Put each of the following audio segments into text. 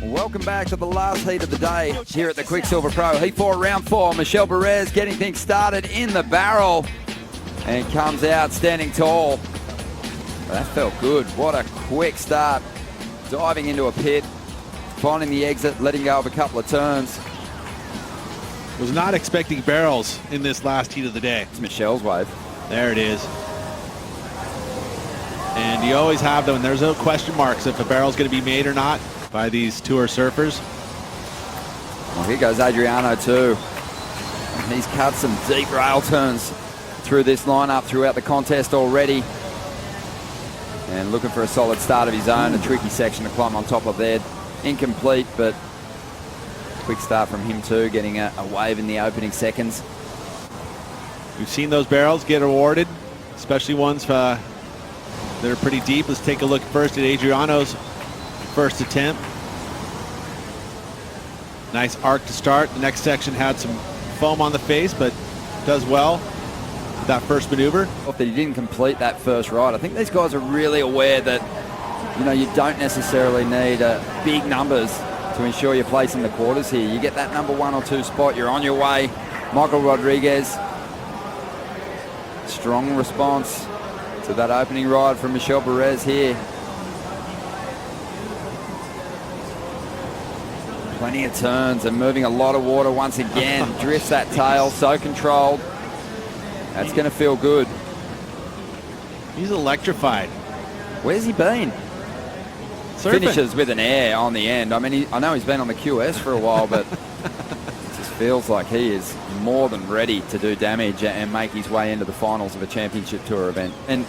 Welcome back to the last heat of the day here at the Quiksilver Pro. Heat 4, round 4. Michel Bourez getting things started in the barrel and comes out standing tall. That felt good. What a quick start. Diving into a pit, finding the exit, letting go of a couple of turns. Was not expecting barrels in this last heat of the day. It's Michel's wave. There it is. And you always have them, and there's no question marks if a barrel's going to be made or not by these tour surfers. Well, here goes Adriano too. He's cut some deep rail turns through this lineup throughout the contest already. And looking for a solid start of his own. A tricky section to climb on top of there. Incomplete, but quick start from him too, getting a wave in the opening seconds. We've seen those barrels get awarded, especially ones that are pretty deep. Let's take a look first at Adriano's first attempt. Nice arc to start. The next section had some foam on the face, but does well with that first maneuver. That he didn't complete that first ride. I think these guys are really aware that, you know, you don't necessarily need big numbers to ensure you're placing the quarters here. You get that number 1 or 2 spot, you're on your way. Michael Rodrigues, strong response to that opening ride from Michel Bourez here. Plenty of turns and moving a lot of water once again. Drifts that tail, so controlled. That's going to feel good. He's electrified. Where's he been? Surfing. Finishes with an air on the end. I mean, I know he's been on the QS for a while, but it just feels like he is more than ready to do damage and make his way into the finals of a championship tour event. And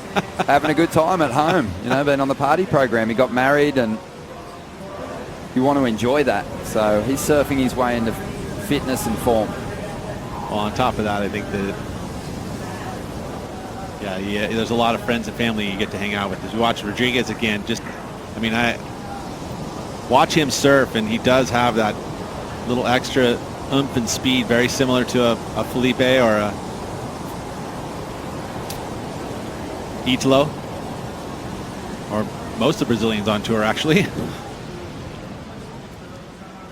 having a good time at home, you know, been on the party program. He got married and you want to enjoy that. So he's surfing his way into fitness and form. Well, on top of that, I think that, yeah, there's a lot of friends and family you get to hang out with. As we watch Rodrigues again, I watch him surf, and he does have that little extra oomph and speed, very similar to a Felipe or a Italo, or most of the Brazilians on tour, actually.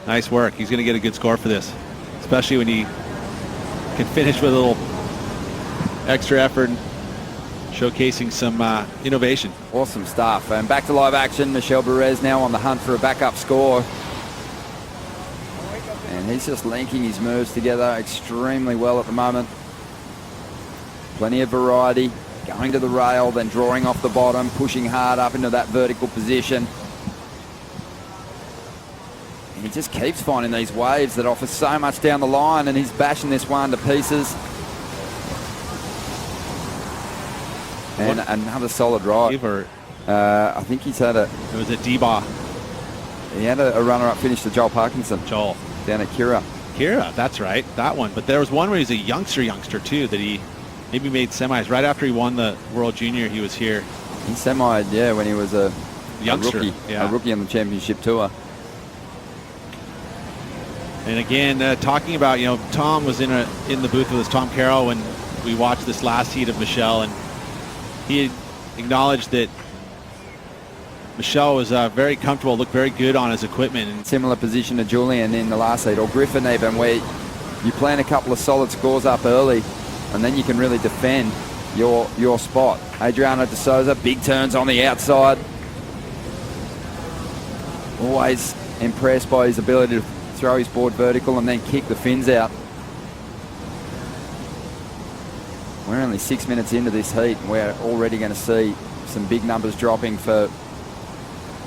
Nice work. He's going to get a good score for this, especially when he can finish with a little extra effort, showcasing some innovation. Awesome stuff. And back to live action. Michel Bourez now on the hunt for a backup score. And he's just linking his moves together extremely well at the moment. Plenty of variety. Going to the rail, then drawing off the bottom, pushing hard up into that vertical position. He just keeps finding these waves that offer so much down the line, and he's bashing this one to pieces. And another solid ride. I think he's had It was a D-bar. He had a runner-up finish to Joel Parkinson. Joel. Down at Kira. Kira, that's right. That one. But there was one where he's a youngster too, that he maybe made semis. Right after he won the World Junior, he was here. He semi'd, yeah, when he was a youngster. A rookie on the championship tour. And again, talking about, you know, Tom was in the booth with us, Tom Carroll, when we watched this last heat of Michel, and he acknowledged that Michel was very comfortable, looked very good on his equipment. And similar position to Julian in the last heat, or Griffin even, where you plan a couple of solid scores up early, and then you can really defend your spot. Adriano de Souza, big turns on the outside. Always impressed by his ability to throw his board vertical and then kick the fins out. We're only 6 minutes into this heat, and we're already going to see some big numbers dropping for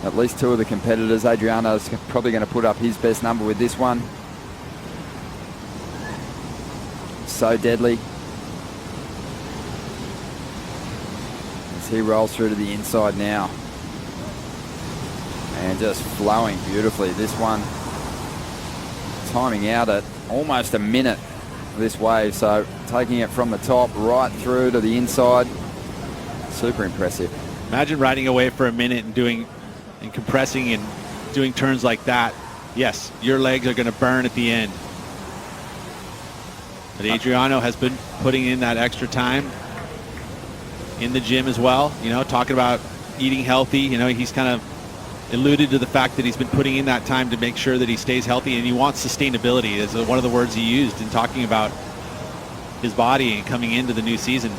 at least 2 of the competitors. Adriano's probably going to put up his best number with this one. So deadly. As he rolls through to the inside now. And just flowing beautifully. This one timing out at almost a minute this wave, so taking it from the top right through to the inside. Super impressive. Imagine riding away for a minute and compressing and doing turns like that. Yes, your legs are going to burn at the end. But Adriano has been putting in that extra time in the gym as well. You know, talking about eating healthy. You know, he's kind of alluded to the fact that he's been putting in that time to make sure that he stays healthy, and he wants sustainability is one of the words he used in talking about his body and coming into the new season.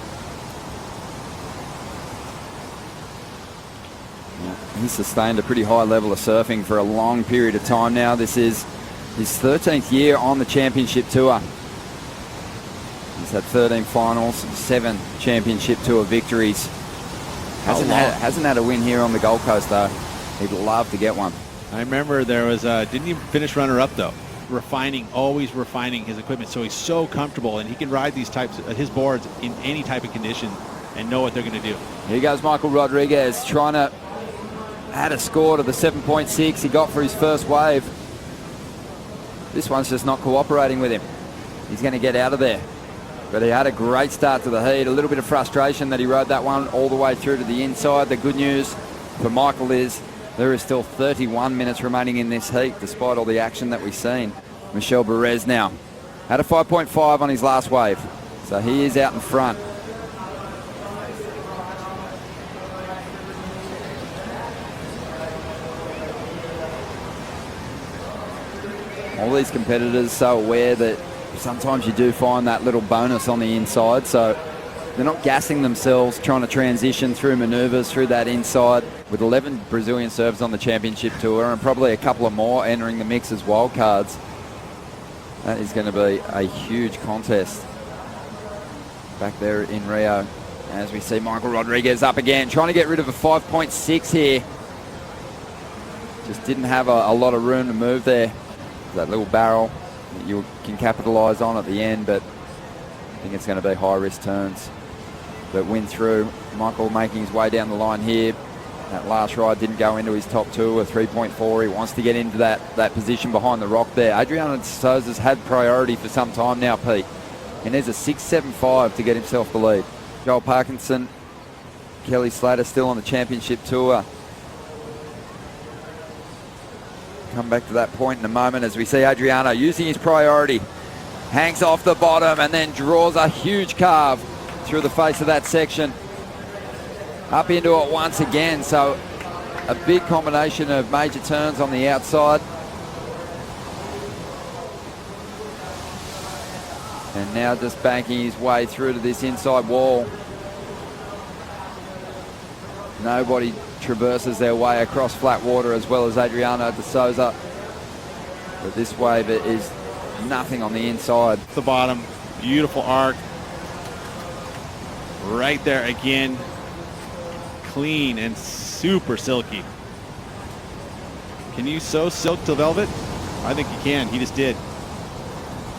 He's sustained a pretty high level of surfing for a long period of time now. This is his 13th year on the championship tour. He's had 13 finals, 7 championship tour victories. Hasn't had a win here on the Gold Coast though. He'd love to get one. I remember there was didn't even finish runner-up though. Always refining his equipment, so he's so comfortable and he can ride these types of his boards in any type of condition and know what they're going to do. Here goes Michael Rodrigues trying to add a score to the 7.6 he got for his first wave. This one's just not cooperating with him. He's going to get out of there. But he had a great start to the heat. A little bit of frustration that he rode that one all the way through to the inside. The good news for Michael is there is still 31 minutes remaining in this heat, despite all the action that we've seen. Michel Bourez now had a 5.5 on his last wave, so he is out in front. All these competitors so aware that sometimes you do find that little bonus on the inside, so they're not gassing themselves trying to transition through maneuvers through that inside. With 11 Brazilian servers on the championship tour and probably a couple of more entering the mix as wild cards, that is going to be a huge contest back there in Rio. As we see Michael Rodrigues up again, trying to get rid of a 5.6 here. Just didn't have a lot of room to move there. That little barrel that you can capitalise on at the end, but I think it's going to be high risk turns that win through. Michael making his way down the line here. That last ride didn't go into his top two, a 3.4. He wants to get into that position behind the rock there. Adriano Souza's had priority for some time now, Pete. And there's a 6.75 to get himself the lead. Joel Parkinson, Kelly Slater still on the championship tour. Come back to that point in a moment as we see Adriano using his priority. Hangs off the bottom and then draws a huge carve through the face of that section. Up into it once again, so a big combination of major turns on the outside. And now just banking his way through to this inside wall. Nobody traverses their way across flat water as well as Adriano de Souza. But this wave is nothing on the inside. The bottom, beautiful arc. Right there again. Clean and super silky. Can you sew silk to velvet? I think you can. He just did.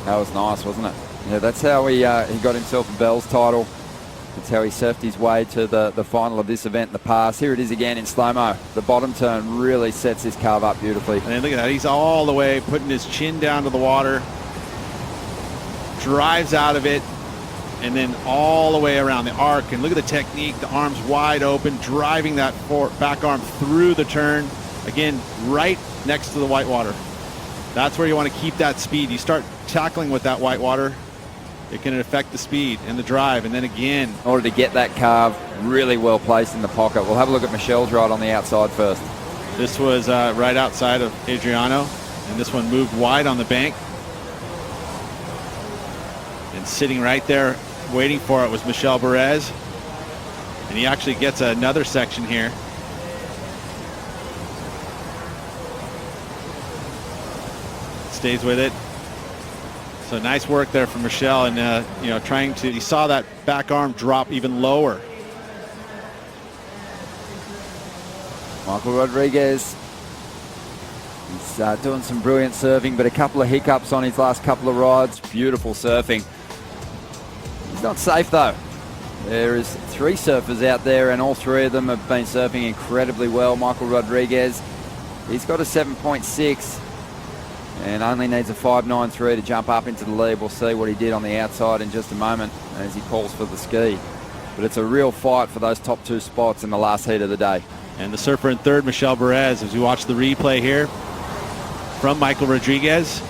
That was nice, wasn't it? Yeah, that's how he got himself a Bell's title. That's how he surfed his way to the final of this event in the past. Here it is again in slow-mo. The bottom turn really sets this carve up beautifully. And look at that. He's all the way putting his chin down to the water. Drives out of it. And then all the way around the arc. And look at the technique. The arms wide open. Driving that back arm through the turn. Again, right next to the whitewater. That's where you want to keep that speed. You start tackling with that whitewater, it can affect the speed and the drive. And then again, in order to get that carve really well placed in the pocket. We'll have a look at Michel's ride on the outside first. This was right outside of Adriano, and this one moved wide on the bank. And sitting right there waiting for it was Michel Bourez. And he actually gets another section here. Stays with it. So nice work there from Michel, and trying to, you saw that back arm drop even lower. Michael Rodrigues, he's doing some brilliant surfing, but a couple of hiccups on his last couple of rides. Beautiful surfing. He's not safe though. There is 3 surfers out there, and all 3 of them have been surfing incredibly well. Michael Rodrigues, he's got a 7.6. and only needs a 5.93 to jump up into the lead. We'll see what he did on the outside in just a moment as he calls for the ski. But it's a real fight for those top 2 spots in the last heat of the day. And the surfer in third, Michel Bourez, as we watch the replay here from Michael Rodrigues.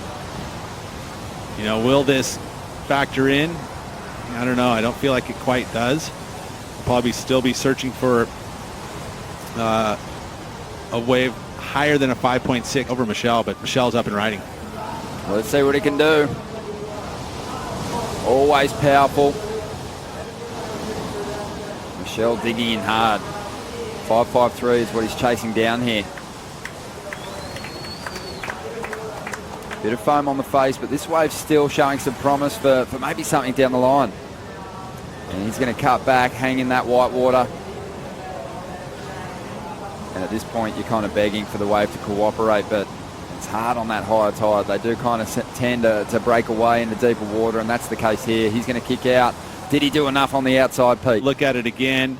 Will this factor in? I don't know. I don't feel like it quite does. We'll probably still be searching for a wave higher than a 5.6 over Michel, but Michel's up and riding. Let's see what he can do. Always powerful. Michel digging in hard. 5.53 is what he's chasing down here. Bit of foam on the face, but this wave's still showing some promise for maybe something down the line. And he's going to cut back, hang in that white water. And at this point, you're kind of begging for the wave to cooperate, but it's hard on that higher tide. They do kind of tend to break away into deeper water, and that's the case here. He's going to kick out. Did he do enough on the outside, Pete? Look at it again.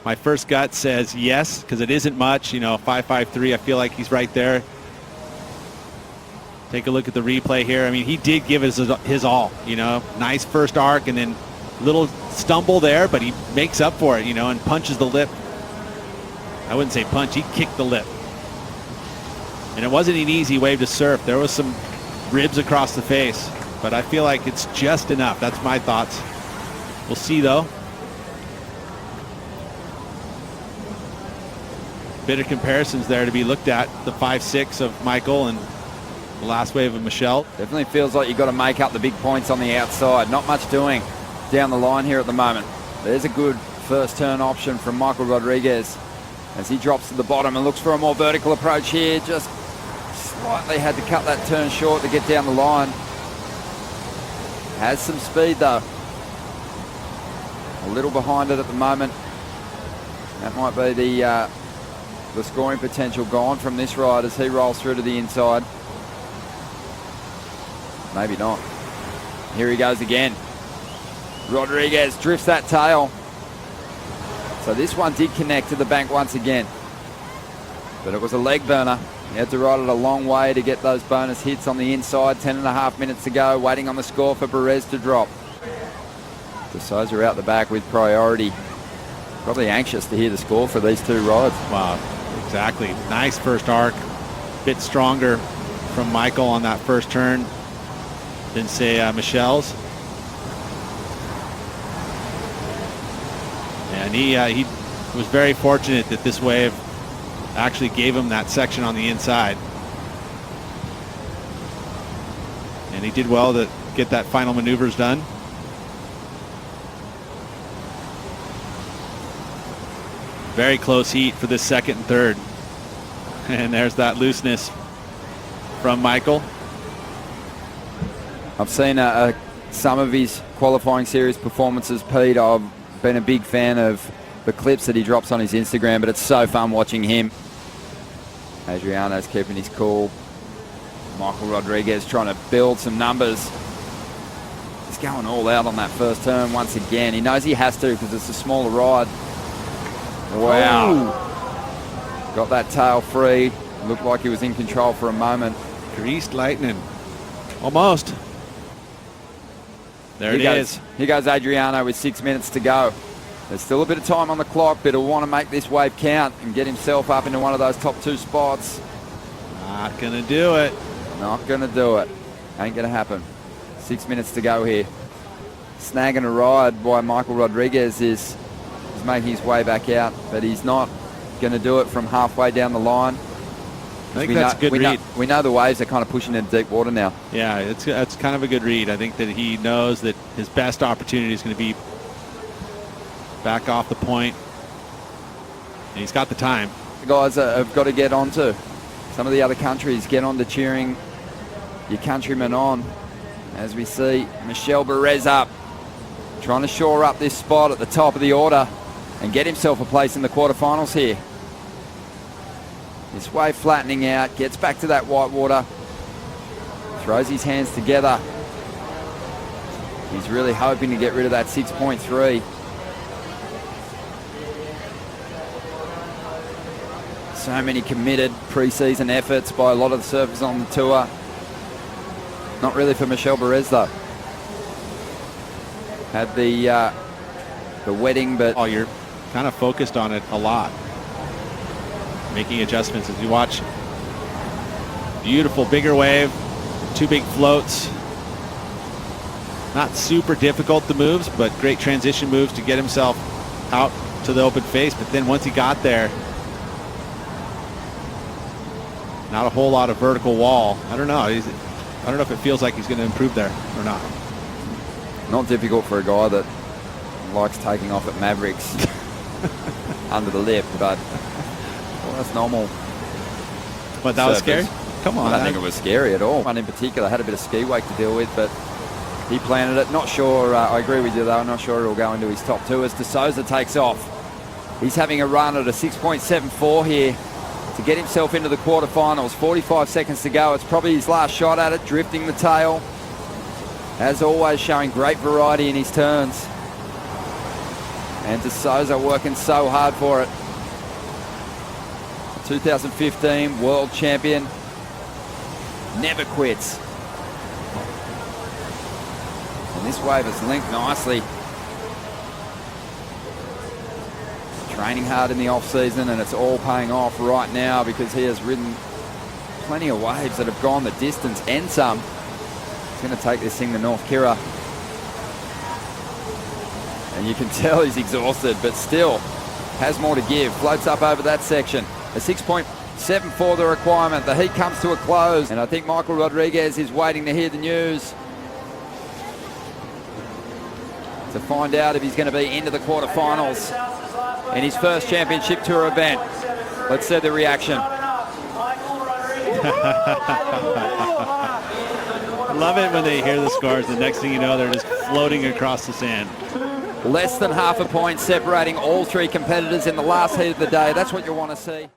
My first gut says yes, because it isn't much. 5.53, I feel like he's right there. Take a look at the replay here. I mean, he did give his all, Nice first arc, and then little stumble there, but he makes up for it, and punches the lip. I wouldn't say punch, he kicked the lip. And it wasn't an easy wave to surf. There was some ribs across the face, but I feel like it's just enough. That's my thoughts. We'll see, though. Bit of comparisons there to be looked at. The 5.6 of Michael and the last wave of Michel. Definitely feels like you've got to make up the big points on the outside. Not much doing down the line here at the moment. There's a good first turn option from Michael Rodrigues as he drops to the bottom and looks for a more vertical approach here. Just slightly had to cut that turn short to get down the line. Has some speed though. A little behind it at the moment. That might be the scoring potential gone from this ride as he rolls through to the inside. Maybe not. Here he goes again. Rodrigues drifts that tail. So this one did connect to the bank once again. But it was a leg burner. He had to ride it a long way to get those bonus hits on the inside. 10.5 minutes to go. Waiting on the score for Bourez to drop. The Souza out the back with priority. Probably anxious to hear the score for these two rides. Wow, exactly. Nice first arc. Bit stronger from Michael on that first turn than, say, Michel's. And he was very fortunate that this wave actually gave him that section on the inside. And he did well to get that final maneuvers done. Very close heat for this second and third. And there's that looseness from Michael. I've seen some of his qualifying series performances, Pete. I've been a big fan of the clips that he drops on his Instagram, but it's so fun watching him. Adriano's keeping his cool. Michael Rodrigues trying to build some numbers. He's going all out on that first turn once again. He knows he has to because it's a smaller ride. Wow. Ooh. Got that tail free. Looked like he was in control for a moment. Greased lightning. Almost. There it is. Here goes Adriano with 6 minutes to go. There's still a bit of time on the clock, but he'll want to make this wave count and get himself up into one of those top two spots. Not going to do it. Not going to do it. Ain't going to happen. 6 minutes to go here. Snagging a ride by Michael Rodrigues is making his way back out, but he's not going to do it from halfway down the line. I think that's a good read. We know the waves are kind of pushing into deep water now. Yeah, it's kind of a good read. I think that he knows that his best opportunity is going to be back off the point. And he's got the time. The guys have got to get on to some of the other countries. Get on to cheering your countrymen on. As we see Michel Bourez up, trying to shore up this spot at the top of the order and get himself a place in the quarterfinals here. This wave flattening out, gets back to that white water, throws his hands together. He's really hoping to get rid of that 6.3. So many committed pre-season efforts by a lot of the surfers on the tour. Not really for Michel Bourez though. Had the wedding, but you're kind of focused on it a lot, making adjustments as you watch. Beautiful bigger wave, two big floats. Not super difficult, the moves, but great transition moves to get himself out to the open face. But then once he got there, Not a whole lot of vertical wall. I don't know. I don't know if it feels like he's going to improve there or not. Not difficult for a guy that likes taking off at Mavericks under the lip, but well, that's normal. But that was scary? Come on. I don't think it was scary at all. One in particular had a bit of ski wake to deal with, but he planted it. Not sure, I agree with you though, I'm not sure it'll go into his top two as Souza takes off. He's having a run at a 6.74 here to get himself into the quarterfinals. 45 seconds to go. It's probably his last shot at it, drifting the tail. As always, showing great variety in his turns. And Souza working so hard for it. 2015 world champion. Never quits. And this wave has linked nicely. Training hard in the off-season, and it's all paying off right now because he has ridden plenty of waves that have gone the distance and some. He's going to take this thing to North Kira. And you can tell he's exhausted, but still has more to give. Floats up over that section. A 6.74 the requirement. The heat comes to a close, and I think Michael Rodrigues is waiting to hear the news to find out if he's going to be into the quarterfinals in his first championship tour event. Let's see the reaction. I love it when they hear the scores. The next thing you know, they're just floating across the sand. Less than half a point separating all three competitors in the last heat of the day. That's what you want to see.